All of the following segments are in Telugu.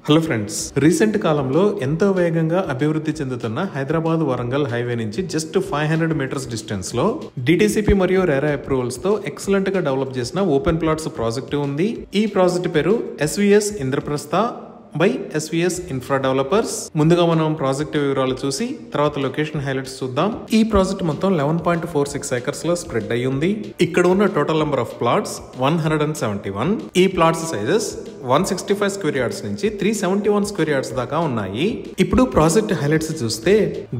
హలో ఫ్రెండ్స్, రీసెంట్ కాలంలో ఎంతో వేగంగా అభివృద్ధి చెందుతున్న హైదరాబాద్ వరంగల్ హైవే నుంచి జస్ట్ 500 మీటర్స్ డిస్టెన్స్ లో డిటిసిపి మరియు రెరా అప్రూవల్స్ తో ఎక్సలెంట్ గా డెవలప్ చేసిన ఓపెన్ ప్లాట్స్ ప్రాజెక్ట్ ఉంది. ఈ ప్రాజెక్ట్ పేరు SVS Indraprastha by SVS infra developers. ముందుగా మనం ప్రాజెక్ట్ వివరాలు చూసి తర్వాత లొకేషన్ హైలైట్స్ చూద్దాం. ఈ ప్రాజెక్ట్ మొత్తం 11.46 ఏకర్స్ లో స్ప్రెడ్ అయి ఉంది. ఇక్కడ ఉన్న టోటల్ నెంబర్ ఆఫ్ ప్లాట్స్ 171. ఈ ప్లాట్స్ సైజెస్ 165 స్క్వేర్ యార్డ్స్ నుంచి 371 స్క్వేర్ యార్డ్స్ దాకా ఉన్నాయి. ఇప్పుడు ప్రాజెక్ట్ హైలైట్స్ చూస్తే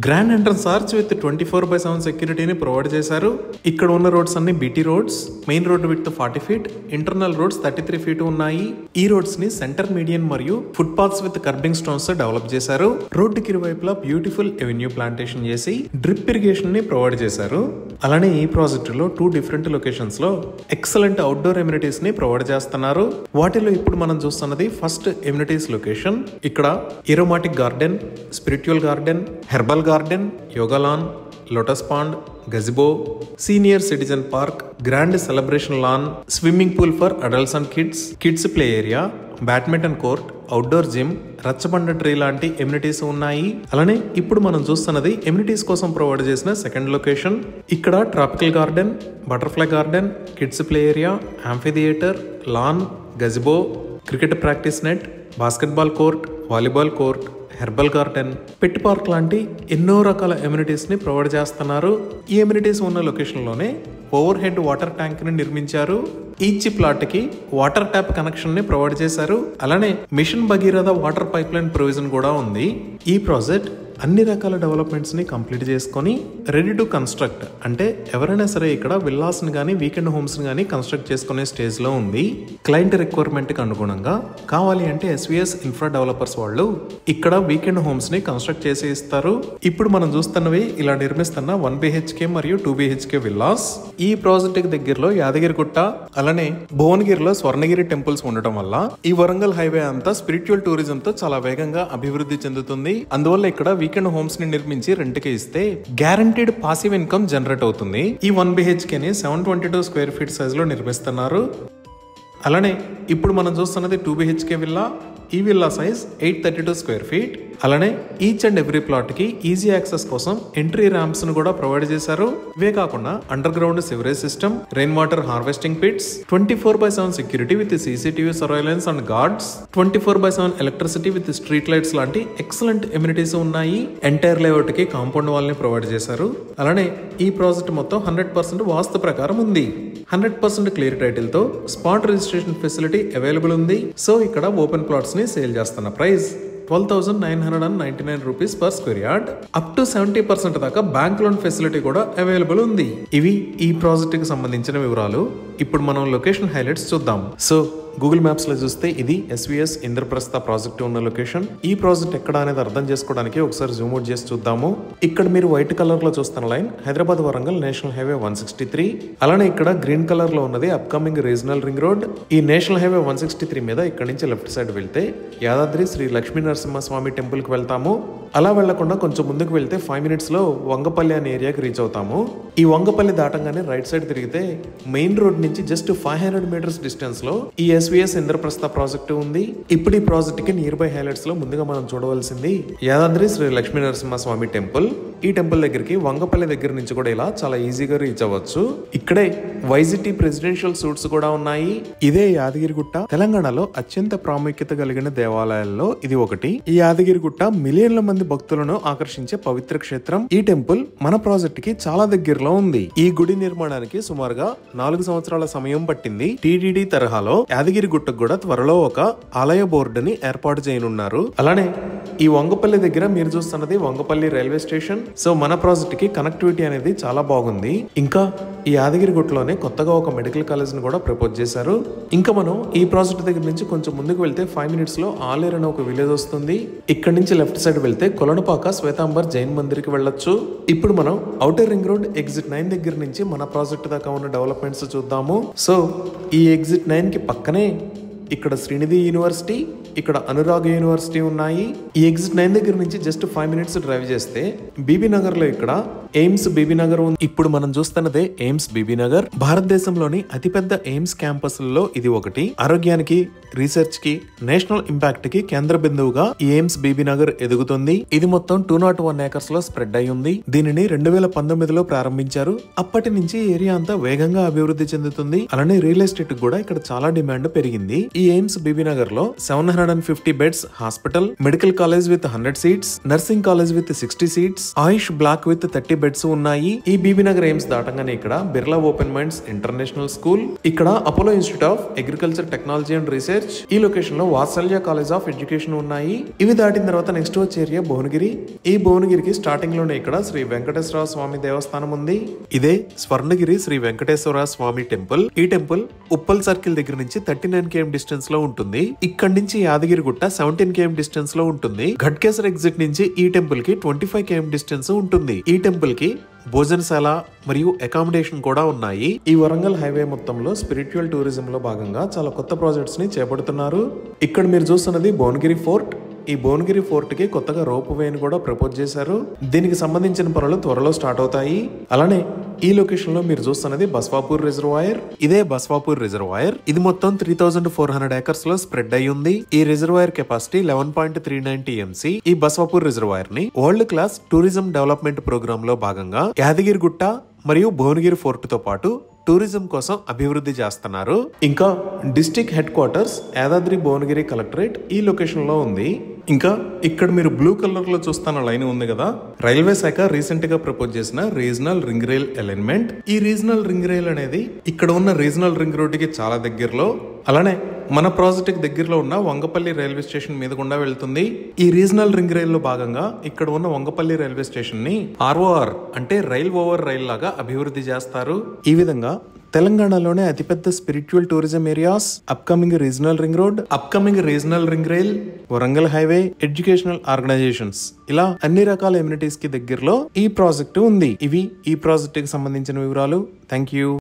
గ్రాండ్ ఎంట్రన్స్ ఆర్చ్ విత్ 24/7 సెక్యూరిటీని ప్రొవైడ్ చేశారు. ఇక్కడ ఉన్న రోడ్స్ అన్ని BT roads. Main road with 40 feet, internal roads 33 feet ఉన్నాయి. ఈ రోడ్స్ ని సెంటర్ మీడియన్ మరియు foot paths with kerbing stones develop చేశారు. రోడ్డుకి ఇరువైపులా బ్యూటిఫుల్ ఎవెన్యూ ప్లాంటేషన్ చేసి డ్రిప్ ఇరిగేషన్ ని ప్రొవైడ్ చేశారు. అలానే ఈ ప్రాజెక్ట్ లో 2 డిఫరెంట్ లొకేషన్స్ లో ఎక్సలెంట్ అవుట్డోర్ ఎమ్యూనిటీస్ ని ప్రొవైడ్ చేస్తున్నారు. వాటిలో ఇప్పుడు మనం చూస్తున్నది ఫస్ట్ ఎమ్యూనిటీస్ లొకేషన్. ఇక్కడ aromatic garden, spiritual garden, herbal garden, yoga lawn, lotus pond, gazebo, senior citizen park, grand celebration lawn, swimming pool for adults and kids play area, badminton court, outdoor gym, రచ్చబండ ట్రీ లాంటి ఎమ్యూనిటీస్ ఉన్నాయి. అలానే ఇప్పుడు మనం చూస్తున్నది ఎమ్యూనిటీస్ కోసం ప్రొవైడ్ చేసిన సెకండ్ లొకేషన్. ఇక్కడ tropical garden, butterfly garden, kids play area, amphitheatre, lawn, gazebo, cricket practice net, basketball court, volleyball court, herbal garden, పెట్ పార్క్ లాంటి ఎన్నో రకాల ఎమ్యూనిటీస్ ని ప్రొవైడ్ చేస్తున్నారు. ఈ ఎమ్యూనిటీస్ ఉన్న లొకేషన్ లోనే ఓవర్ హెడ్ వాటర్ ట్యాంక్ ని నిర్మించారు. ఈచ్ ప్లాట్ కి వాటర్ ట్యాప్ కనెక్షన్ ని ప్రొవైడ్ చేశారు. అలానే mission Bhagiratha water pipeline provision కూడా ఉంది. ఈ ప్రాజెక్ట్ అన్ని రకాల డెవలప్మెంట్స్ ని కంప్లీట్ చేసుకొని రెడీ టు కన్స్ట్రక్ట్, అంటే ఎవరైనా సరే ఇక్కడ విల్లాస్ ని గానీ వీకెండ్ హోమ్స్ ని గానీ కన్స్ట్రక్ట్ చేసుకునే స్టేజ్ లో ఉంది. క్లయింట్ రిక్వైర్మెంట్ కి అనుగుణంగా కావాలి అంటే ఎస్విఎస్ ఇన్ఫ్రా డెవలపర్స్ వాళ్ళు ఇక్కడ వీకెండ్ హోమ్స్ ని కన్స్ట్రక్ట్ చేసి ఇస్తారు. ఇప్పుడు మనం చూస్తున్నవి ఇలా నిర్మిస్తున్న 1 BHK మరియు 2 BHK విల్లాస్. ఈ ప్రాజెక్ట్ కి దగ్గరలో యాదగిరిగుట్ట, అలానే భువనగిరిలో స్వర్ణగిరి టెంపుల్స్ ఉండటం వల్ల ఈ వరంగల్ హైవే అంతా స్పిరిచువల్ టూరిజం తో చాలా వేగంగా అభివృద్ధి చెందుతుంది. అందువల్ల ఇక్కడ వీకెండ్ హోమ్స్ ని నిర్మించి రెంట్ కి ఇస్తే గ్యారంటీడ్ పాసివ్ ఇన్కమ్ జనరేట్ అవుతుంది. ఈ 1 BHK ని 722 స్క్వేర్ ఫీట్ సైజ్ లో నిర్మిస్తున్నారు. అలానే ఇప్పుడు మనం చూస్తున్నది 2 BHK విల్లా. ఈ విల్లా సైజ్ 832 స్క్వేర్ ఫీట్. అలానే ఈచ్ అండ్ ఎవ్రీ ప్లాట్ కి ఈజీ యాక్సెస్ కోసం ఎంట్రీ ర్యాంప్స్ ను కూడా ప్రొవైడ్ చేశారు. ఇవే కాకుండా underground sewerage system, rain water harvesting pits, 24/7 security with CCTV surveillance and guards, 24/7 electricity with street lights లాంటి ఎక్సలెంట్ ఎమ్యూనిటీస్ ఉన్నాయి. ఎంటైర్ లేఅవుట్ కి కాంపౌండ్ వాల్ ని ప్రొవైడ్ చేశారు. అలానే ఈ ప్రాజెక్ట్ మొత్తం 100% వాస్తు ప్రకారం ఉంది. 100% క్లియర్ టైటిల్ తో స్పాట్ రిజిస్ట్రేషన్ ఫెసిలిటీ అవైలబుల్ ఉంది. సో ఇక్కడ ఓపెన్ ప్లాట్స్ ని సేల్ చేస్తున్న price 12,999 rupees per square yard. Up to 70% దాకా బ్యాంక్ లోన్ ఫెసిలిటీ కూడా అవైలబుల్ ఉంది. ఇవి ఈ ప్రాజెక్ట్ కి సంబంధించిన వివరాలు. ఇప్పుడు మనం లొకేషన్ హైలైట్స్ చూద్దాం. సో గూగుల్ మ్యాప్స్ లో చూస్తే ఇది ఎస్విఎస్ ఇంద్రప్రస్థ ప్రాజెక్ట్ ఉన్న లొకేషన్. ఈ ప్రాజెక్ట్ ఎక్కడ అనేది అర్థం చేసుకోవడానికి ఒకసారి జూమ్ అవుట్ చేసి చూద్దాము. ఇక్కడ మీరు వైట్ కలర్ లో చూస్తున్న line Hyderabad Warangal national highway 163. అలానే ఇక్కడ గ్రీన్ కలర్ లో ఉన్నది అప్కమింగ్ రీజనల్ రింగ్ రోడ్. ఈ నేషనల్ హైవే 163 మీద ఇక్కడ నుంచి లెఫ్ట్ సైడ్ వెళ్తే యాదాద్రి శ్రీ లక్ష్మీ నరసింహస్వామి టెంపుల్ కి వెళ్తాము. అలా వెళ్లకుండా కొంచెం ముందుకు వెళ్తే 5 minutes లో వంగపల్లి అనే ఏరియాకి రీచ్ అవుతాము. ఈ వంగపల్లి దాటంగానే రైట్ సైడ్ తిరిగితే మెయిన్ రోడ్ నుంచి జస్ట్ 500 మీటర్స్ డిస్టెన్స్ లో ఈ ఎస్విఎస్ ఇంద్రప్రస్థ ప్రాజెక్ట్ ఉంది. ఇప్పుడు ఈ ప్రాజెక్ట్ కి నియర్ బై హైలైట్స్ లో ముందుగా మనం చూడవలసింది యాదాద్రి శ్రీ లక్ష్మీ నరసింహస్వామి టెంపుల్. ఈ టెంపుల్ దగ్గరికి వంగపల్లి దగ్గర నుంచి కూడా ఇలా చాలా ఈజీగా రీచ్ అవ్వచ్చు. ఇక్కడే వైజిటీ ప్రెసిడెన్షియల్ సూట్స్ కూడా ఉన్నాయి. ఇదే యాదగిరిగుట్ట తెలంగాణలో అత్యంత ప్రాముఖ్యత కలిగిన దేవాలయాల్లో ఇది ఒకటి. ఈ యాదగిరిగుట్ట మిలియన్ల మంది భక్తులను ఆకర్షించే పవిత్ర క్షేత్రం. ఈ టెంపుల్ మన ప్రాజెక్ట్ కి చాలా దగ్గరలో ఉంది. ఈ గుడి నిర్మాణానికి సుమారుగా 4 సంవత్సరాల సమయం పట్టింది. టీటీడీ తరహాలో యాదగిరిగుట్టకు కూడా త్వరలో ఒక ఆలయ బోర్డుని ఏర్పాటు చేయనున్నారు. అలానే ఈ వంగపల్లి దగ్గర మీరు చూస్తున్నది వంగపల్లి రైల్వే స్టేషన్. సో మన ప్రాజెక్ట్ కి కనెక్టివిటీ అనేది చాలా బాగుంది. ఇంకా ఈ యాదగిరిగుట్టలోనే కొత్తగా ఒక మెడికల్ కాలేజ్ ని కూడా ప్రపోజ్ చేశారు. ఇంకా మనం ఈ ప్రాజెక్ట్ దగ్గర నుంచి కొంచెం ముందుకు వెళ్తే 5 minutes లో ఆలేరు అనే ఒక విలేజ్ వస్తుంది. ఇక్కడ నుంచి లెఫ్ట్ సైడ్ వెళ్తే కొలనుపాక శ్వేతాంబర్ జైన్ మందిర్ కి వెళ్ళొచ్చు. ఇప్పుడు మనం ఔటర్ రింగ్ రోడ్ ఎగ్జిట్ 9 దగ్గర నుంచి మన ప్రాజెక్ట్ దాకా ఉన్న డెవలప్మెంట్స్ చూద్దాము. సో ఈ ఎగ్జిట్ 9 కి పక్కనే ఇక్కడ శ్రీనిధి యూనివర్సిటీ, ఇక్కడ అనురాగ్ యూనివర్సిటీ ఉన్నాయి. ఈ ఎగ్జిట్ 9 దగ్గర నుంచి జస్ట్ 5 minutes డ్రైవ్ చేస్తే బీబీ నగర్ లో ఇక్కడ ఎయిమ్స్ బీబీనగర్ ఉంది. ఇప్పుడు మనం చూస్తున్నదే ఎయిమ్స్ బీబీనగర్. భారతదేశంలోని అతిపెద్ద ఎయిమ్స్ క్యాంపస్లలో ఇది ఒకటి. ఆరోగ్యానికి, రీసెర్చ్ కి, నేషనల్ ఇంపాక్ట్ కి కేంద్ర బిందువుగా ఈ ఎయిమ్స్ బీబీనగర్ ఎదుగుతుంది. ఇది మొత్తం 201 ఏకర్స్ లో స్ప్రెడ్ అయి ఉంది. దీనిని 2019లో ప్రారంభించారు. అప్పటి నుంచి ఏరియా అంతా వేగంగా అభివృద్ధి చెందుతుంది. అలానే రియల్ ఎస్టేట్ కూడా ఇక్కడ చాలా డిమాండ్ పెరిగింది. ఈ ఎయిమ్స్ బీబీనగర్ లో 750 beds hospital, medical college with 100 seats, nursing college with 60 seats, AYUSH block with 30 beds ఉన్నాయి. ఈ బీబీనగర్ ఎయిమ్స్ దాటంగానే ఇక్కడ Birla open minds international school, ఇక్కడ Apollo institute of agriculture technology and research, ఈ లొకేషన్ లో వాత్సల్య కాలేజ్ ఆఫ్ ఎడ్యుకేషన్ ఉన్నాయి. ఇవి దాటిన తర్వాత నెక్స్ట్ వచ్చే ఏరియా భువనగిరి. ఈ భువనగిరికి స్టార్టింగ్ లోనే ఇక్కడ శ్రీ వెంకటేశ్వర స్వామి దేవస్థానం ఉంది. ఇదే స్వర్ణగిరి శ్రీ వెంకటేశ్వర స్వామి టెంపుల్. ఈ టెంపుల్ ఉప్పల్ సర్కిల్ దగ్గర నుంచి 39 km డిస్టెన్స్ లో ఉంటుంది. ఇక్కడి నుంచి యాదగిరి గుట్ట 17 km డిస్టెన్స్ లో ఉంటుంది. ఘట్కేసర్ ఎగ్జిట్ నుంచి ఈ టెంపుల్ కి 25 km డిస్టెన్స్ ఉంటుంది. ఈ టెంపుల్ కి భోజనశాల మరియు అకామిడేషన్ కూడా ఉన్నాయి. ఈ వరంగల్ హైవే మొత్తంలో స్పిరిచువల్ టూరిజం లో భాగంగా చాలా కొత్త ప్రాజెక్ట్స్ ని చేపడుతున్నారు. ఇక్కడ మీరు చూస్తున్నది భువనగిరి ఫోర్ట్. ఈ భువనగిరి ఫోర్ట్ కి కొత్తగా రోప్ వేని కూడా ప్రపోజ్ చేశారు. దీనికి సంబంధించిన పనులు త్వరలో స్టార్ట్ అవుతాయి. అలానే ఈ లొకేషన్ లో మీరు చూస్తున్నది బస్వాపూర్ రిజర్వాయర్. ఇదే బస్వాపూర్ రిజర్వాయర్. ఇది మొత్తం 3400 ఏకర్స్ లో స్ప్రెడ్ అయి ఉంది. ఈ రిజర్వాయర్ కెపాసిటీ 11.39 TMC. ఈ బస్వాపూర్ రిజర్వాయర్ ని world class tourism development program లో భాగంగా యాదగిరి గుట్ట మరియు భువనగిరి ఫోర్ట్ తో పాటు టూరిజం కోసం అభివృద్ధి చేస్తున్నారు. ఇంకా district head quarters Yadadri Bhuvanagiri collectorate ఈ లొకేషన్ లో ఉంది. ఇంకా ఇక్కడ మీరు బ్లూ కలర్ లో చూస్తున్న లైన్ ఉంది కదా, రైల్వే శాఖ రీసెంట్ గా ప్రపోజ్ చేసిన రీజనల్ రింగ్ రైల్ అలైన్మెంట్. ఈ రీజనల్ రింగ్ రైల్ అనేది ఇక్కడ ఉన్న రీజనల్ రింగ్ రోడ్ కి చాలా దగ్గరలో, అలానే మన ప్రాజెక్ట్ దగ్గరలో ఉన్న వంగపల్లి రైల్వే స్టేషన్ మీద గుండా వెళ్తుంది. ఈ రీజనల్ రింగ్ రైల్ లో భాగంగా ఇక్కడ ఉన్న వంగపల్లి రైల్వే స్టేషన్ ని ROR అంటే రైల్ ఓవర్ రైల్ లాగా అభివృద్ధి చేస్తారు. ఈ విధంగా తెలంగాణలోనే అతిపెద్ద spiritual tourism areas, upcoming regional ring road, upcoming regional ring rail, Warangal highway, educational organisations, ఇలా అన్ని రకాల ఎమ్యూనిటీస్ కి దగ్గరలో ఈ ప్రాజెక్టు ఉంది. ఇవి ఈ ప్రాజెక్ట్ కి సంబంధించిన వివరాలు. Thank you.